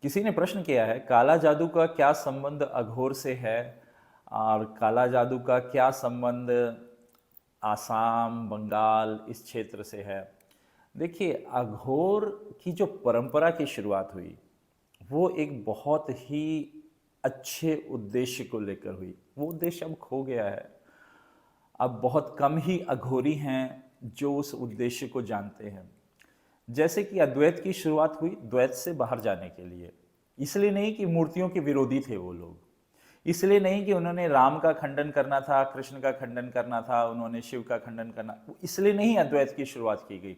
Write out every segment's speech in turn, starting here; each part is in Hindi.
किसी ने प्रश्न किया है, काला जादू का क्या संबंध अघोर से है और काला जादू का क्या संबंध आसाम, बंगाल इस क्षेत्र से है। देखिए, अघोर की जो परंपरा की शुरुआत हुई वो एक बहुत ही अच्छे उद्देश्य को लेकर हुई। वो उद्देश्य अब खो गया है। अब बहुत कम ही अघोरी हैं जो उस उद्देश्य को जानते हैं। जैसे कि अद्वैत की शुरुआत हुई द्वैत से बाहर जाने के लिए, इसलिए नहीं कि मूर्तियों के विरोधी थे वो लोग, इसलिए नहीं कि उन्होंने राम का खंडन करना था, कृष्ण का खंडन करना था, उन्होंने शिव का खंडन करना, इसलिए नहीं अद्वैत की शुरुआत की गई।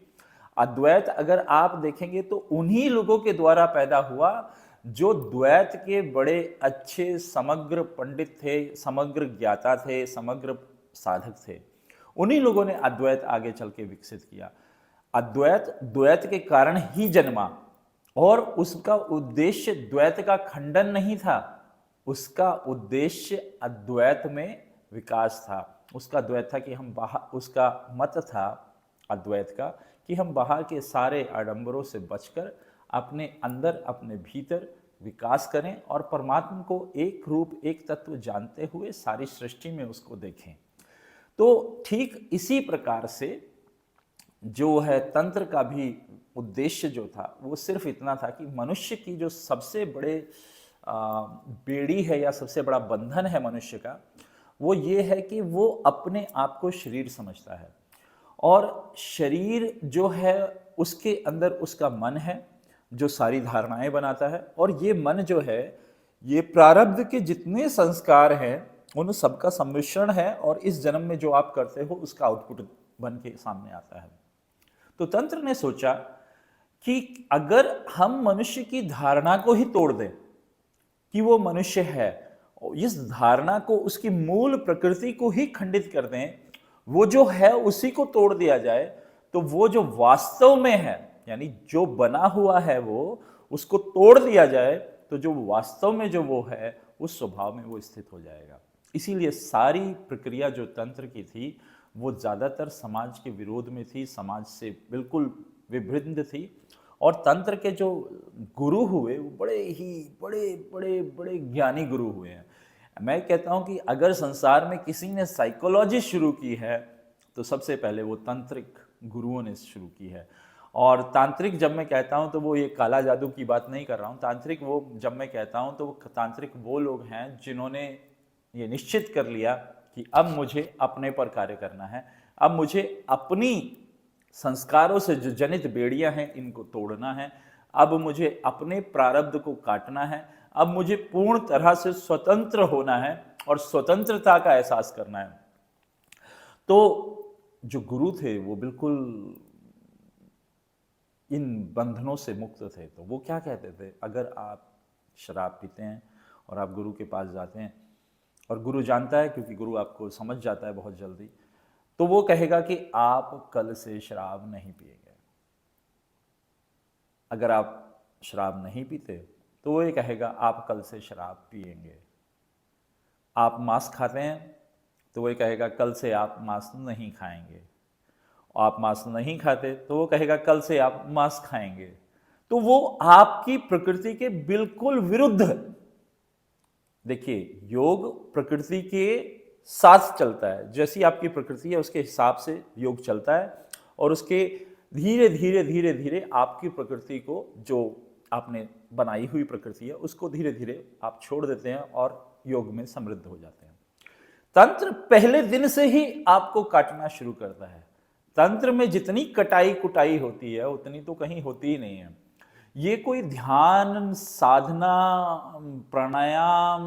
अद्वैत अगर आप देखेंगे तो उन्हीं लोगों के द्वारा पैदा हुआ जो द्वैत के बड़े अच्छे समग्र पंडित थे, समग्र ज्ञाता थे, समग्र साधक थे। उन्हीं लोगों ने अद्वैत आगे चल के विकसित किया। अद्वैत द्वैत के कारण ही जन्मा और उसका उद्देश्य द्वैत का खंडन नहीं था, उसका उद्देश्य अद्वैत में विकास था। उसका द्वैत था कि हम बाहर, उसका मत था अद्वैत का कि हम बाहर के सारे आडंबरों से बचकर अपने अंदर, अपने भीतर विकास करें और परमात्मा को एक रूप, एक तत्व जानते हुए सारी सृष्टि में उसको देखें। तो ठीक इसी प्रकार से जो है तंत्र का भी उद्देश्य जो था वो सिर्फ इतना था कि मनुष्य की जो सबसे बड़े बेड़ी है या सबसे बड़ा बंधन है मनुष्य का, वो ये है कि वो अपने आप को शरीर समझता है और शरीर जो है उसके अंदर उसका मन है जो सारी धारणाएं बनाता है, और ये मन जो है ये प्रारब्ध के जितने संस्कार हैं उन सबका सम्मिश्रण है और इस जन्म में जो आप करते हो उसका आउटपुट बन के सामने आता है। तो तंत्र ने सोचा कि अगर हम मनुष्य की धारणा को ही तोड़ दें कि वो मनुष्य है, इस धारणा को, उसकी मूल प्रकृति को ही खंडित कर दें, वो जो है उसी को तोड़ दिया जाए, तो वो जो वास्तव में है यानी जो बना हुआ है वो उसको तोड़ दिया जाए, तो जो वास्तव में जो वो है उस स्वभाव में वो स्थित हो जाएगा। इसीलिए सारी प्रक्रिया जो तंत्र की थी वो ज़्यादातर समाज के विरोध में थी, समाज से बिल्कुल विभिन्न थी। और तंत्र के जो गुरु हुए वो बड़े ही बड़े बड़े बड़े ज्ञानी गुरु हुए हैं। मैं कहता हूँ कि अगर संसार में किसी ने साइकोलॉजी शुरू की है तो सबसे पहले वो तांत्रिक गुरुओं ने शुरू की है। और तांत्रिक जब मैं कहता हूँ तो वो ये काला जादू की बात नहीं कर रहा हूँ। तांत्रिक वो जब मैं कहता हूँ तो तांत्रिक वो लोग हैं जिन्होंने ये निश्चित कर लिया कि अब मुझे अपने पर कार्य करना है, अब मुझे अपनी संस्कारों से जो जनित बेड़ियां हैं इनको तोड़ना है, अब मुझे अपने प्रारब्ध को काटना है, अब मुझे पूर्ण तरह से स्वतंत्र होना है और स्वतंत्रता का एहसास करना है। तो जो गुरु थे वो बिल्कुल इन बंधनों से मुक्त थे। तो वो क्या कहते थे, अगर आप शराब पीते हैं और आप गुरु के पास जाते हैं और गुरु जानता है, क्योंकि गुरु आपको समझ जाता है बहुत जल्दी, तो वो कहेगा कि आप कल से शराब नहीं पिएंगे। अगर आप शराब नहीं पीते तो वो ये कहेगा आप कल से शराब पिएंगे। आप मांस खाते हैं तो वो ये कहेगा कल से आप मांस नहीं खाएंगे। आप मांस नहीं खाते तो वो कहेगा कल से आप मांस खाएंगे। तो वो आपकी प्रकृति के बिल्कुल विरुद्ध। देखिए, योग प्रकृति के साथ चलता है, जैसी आपकी प्रकृति है उसके हिसाब से योग चलता है और उसके धीरे धीरे धीरे धीरे आपकी प्रकृति को, जो आपने बनाई हुई प्रकृति है, उसको धीरे धीरे आप छोड़ देते हैं और योग में समृद्ध हो जाते हैं। तंत्र पहले दिन से ही आपको काटना शुरू करता है। तंत्र में जितनी कटाई कुटाई होती है उतनी तो कहीं होती ही नहीं है। ये कोई ध्यान, साधना, प्राणायाम,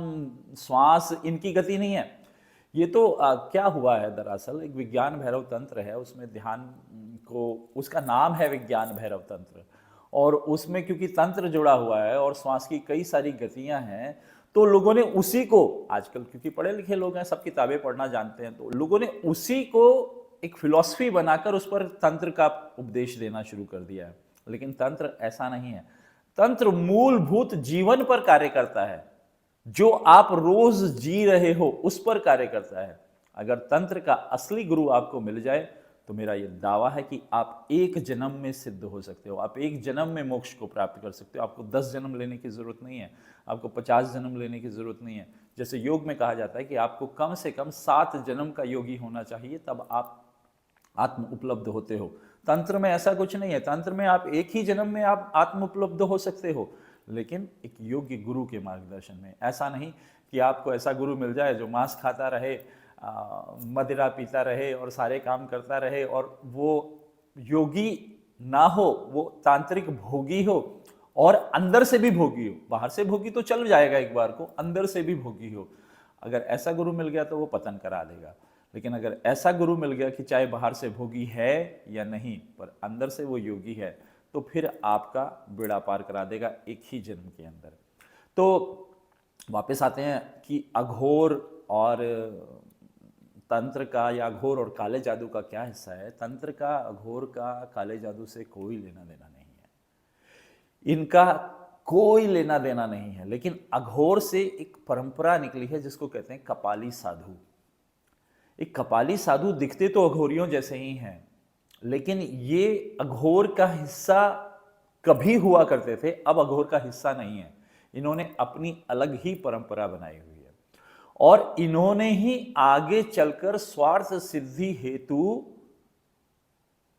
श्वास, इनकी गति नहीं है। ये तो क्या हुआ है, दरअसल एक विज्ञान भैरव तंत्र है, उसमें ध्यान को, उसका नाम है विज्ञान भैरव तंत्र, और उसमें क्योंकि तंत्र जुड़ा हुआ है और श्वास की कई सारी गतियां हैं, तो लोगों ने उसी को, आजकल क्योंकि पढ़े लिखे लोग हैं, सब किताबें पढ़ना जानते हैं, तो लोगों ने उसी को एक फिलॉसफी बनाकर उस पर तंत्र का उपदेश देना शुरू कर दिया है। लेकिन तंत्र ऐसा नहीं है। तंत्र मूलभूत जीवन पर कार्य करता है, जो आप रोज जी रहे हो उस पर कार्य करता है। अगर तंत्र का असली गुरु आपको मिल जाए तो मेरा ये दावा है कि आप एक जन्म में सिद्ध हो सकते हो, आप एक जन्म में मोक्ष को प्राप्त कर सकते हो। आपको 10 जन्म लेने की ज़रूरत नहीं है, आपको 50 जन्म लेने की ज़रूरत नहीं है। जैसे योग में कहा जाता है कि आपको कम से कम 7 जन्म का योगी होना चाहिए, तब आप आत्म उपलब्ध होते हो। तंत्र में ऐसा कुछ नहीं है, तंत्र में आप एक ही जन्म में आप आत्म उपलब्ध हो सकते हो, लेकिन एक योग्य गुरु के मार्गदर्शन में। ऐसा नहीं कि आपको ऐसा गुरु मिल जाए जो मांस खाता रहे, मदिरा पीता रहे और सारे काम करता रहे, और वो योगी ना हो, वो तांत्रिक भोगी हो और अंदर से भी भोगी हो। बाहर से भोगी तो चल जाएगा एक बार को, अंदर से भी भोगी हो। अगर ऐसा गुरु मिल गया तो वो पतन करा देगा। लेकिन अगर ऐसा गुरु मिल गया कि चाहे बाहर से भोगी है या नहीं, पर अंदर से वो योगी है, तो फिर आपका बेड़ा पार करा देगा एक ही जन्म के अंदर। तो वापस आते हैं कि अघोर और तंत्र का, या अघोर और काले जादू का क्या हिस्सा है। तंत्र का, अघोर का, काले जादू से कोई लेना देना नहीं है, इनका कोई लेना देना नहीं है। लेकिन अघोर से एक परंपरा निकली है जिसको कहते हैं कपाली साधु। एक कपाली साधु दिखते तो अघोरियों जैसे ही हैं, लेकिन ये अघोर का हिस्सा कभी हुआ करते थे, अब अघोर का हिस्सा नहीं है। इन्होंने अपनी अलग ही परंपरा बनाई हुई है, और इन्होंने ही आगे चलकर स्वार्थ सिद्धि हेतु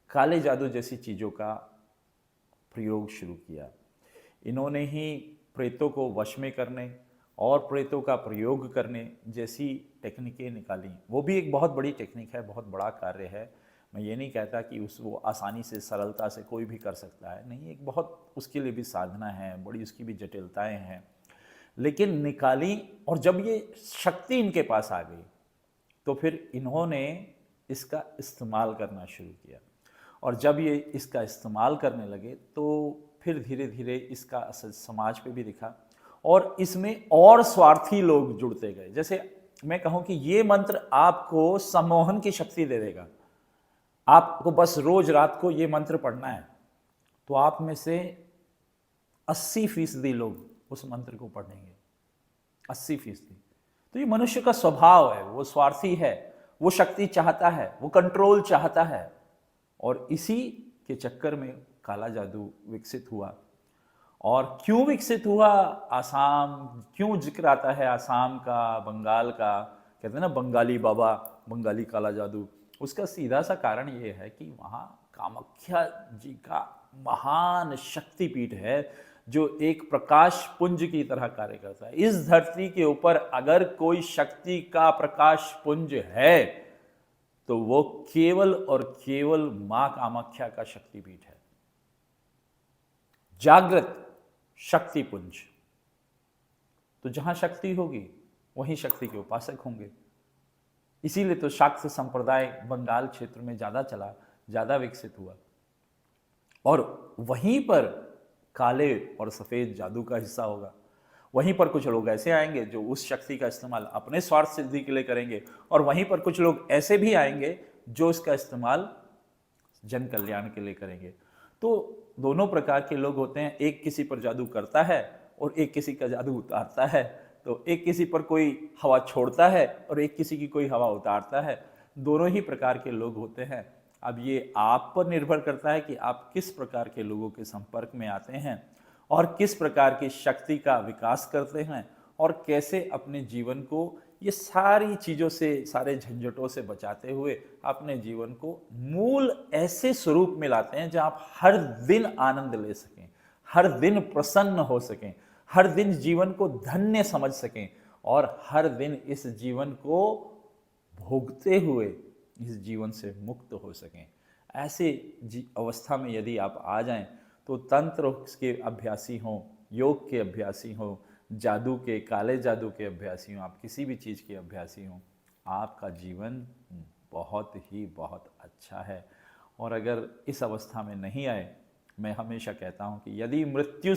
काले जादू जैसी चीजों का प्रयोग शुरू किया। इन्होंने ही प्रेतों को वश में करने और प्रेतों का प्रयोग करने जैसी टेक्निकें निकाली। वो भी एक बहुत बड़ी टेक्निक है, बहुत बड़ा कार्य है। मैं ये नहीं कहता कि वो आसानी से, सरलता से कोई भी कर सकता है, नहीं, एक बहुत उसके लिए भी साधना है, बड़ी उसकी भी जटिलताएं हैं, लेकिन निकाली। और जब ये शक्ति इनके पास आ गई तो फिर इन्होंने इसका इस्तेमाल करना शुरू किया, और जब ये इसका इस्तेमाल करने लगे तो फिर धीरे धीरे इसका असर समाज पे भी दिखा, और इसमें और स्वार्थी लोग जुड़ते गए। जैसे मैं कहूं कि ये मंत्र आपको सम्मोहन की शक्ति दे देगा। आपको बस रोज रात को ये मंत्र पढ़ना है, तो आप में से 80% लोग उस मंत्र को पढ़ेंगे, 80%। तो ये मनुष्य का स्वभाव है, वो स्वार्थी है, वो शक्ति चाहता है, वो कंट्रोल चाहता है, और इसी के चक्कर में काला जादू विकसित हुआ। और क्यों विकसित हुआ, आसाम क्यों जिक्र आता है, आसाम का, बंगाल का, कहते हैं ना बंगाली बाबा, बंगाली काला जादू। उसका सीधा सा कारण ये है कि वहाँ कामाख्या जी का महान शक्तिपीठ है, जो एक प्रकाश पुंज की तरह कार्य करता है। इस धरती के ऊपर अगर कोई शक्ति का प्रकाश पुंज है तो वो केवल और केवल मां कामाख्या का शक्तिपीठ है, जागृत शक्ति पुंज। तो जहां शक्ति होगी वहीं शक्ति के उपासक होंगे। इसीलिए तो शाक्त संप्रदाय बंगाल क्षेत्र में ज्यादा चला, ज्यादा विकसित हुआ, और वहीं पर काले और सफेद जादू का हिस्सा होगा। वहीं पर कुछ लोग ऐसे आएंगे जो उस शक्ति का इस्तेमाल अपने स्वार्थ सिद्धि के लिए करेंगे, और वहीं पर कुछ लोग ऐसे भी आएंगे जो इसका इस्तेमाल जन कल्याण के लिए करेंगे। तो दोनों प्रकार के लोग होते हैं, एक किसी पर जादू करता है और एक किसी का जादू उतारता है। तो एक किसी पर कोई हवा छोड़ता है और एक किसी की कोई हवा उतारता है। दोनों ही प्रकार के लोग होते हैं। अब ये आप पर निर्भर करता है कि आप किस प्रकार के लोगों के संपर्क में आते हैं और किस प्रकार की शक्ति का विकास करते हैं, और कैसे अपने जीवन को ये सारी चीज़ों से, सारे झंझटों से बचाते हुए अपने जीवन को मूल ऐसे स्वरूप में लाते हैं जहाँ आप हर दिन आनंद ले सकें, हर दिन प्रसन्न हो सकें, हर दिन जीवन को धन्य समझ सकें, और हर दिन इस जीवन को भोगते हुए इस जीवन से मुक्त हो सकें। ऐसे अवस्था में यदि आप आ जाएं तो तंत्र के अभ्यासी हों, योग के अभ्यासी हों, जादू के, काले जादू के अभ्यासी हों, आप किसी भी चीज़ के अभ्यासी हों, आपका जीवन बहुत ही बहुत अच्छा है। और अगर इस अवस्था में नहीं आए, मैं हमेशा कहता हूं कि यदि मृत्यु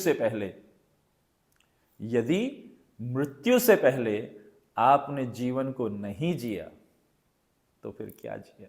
से पहले आपने जीवन को नहीं जिया तो फिर क्या जिया।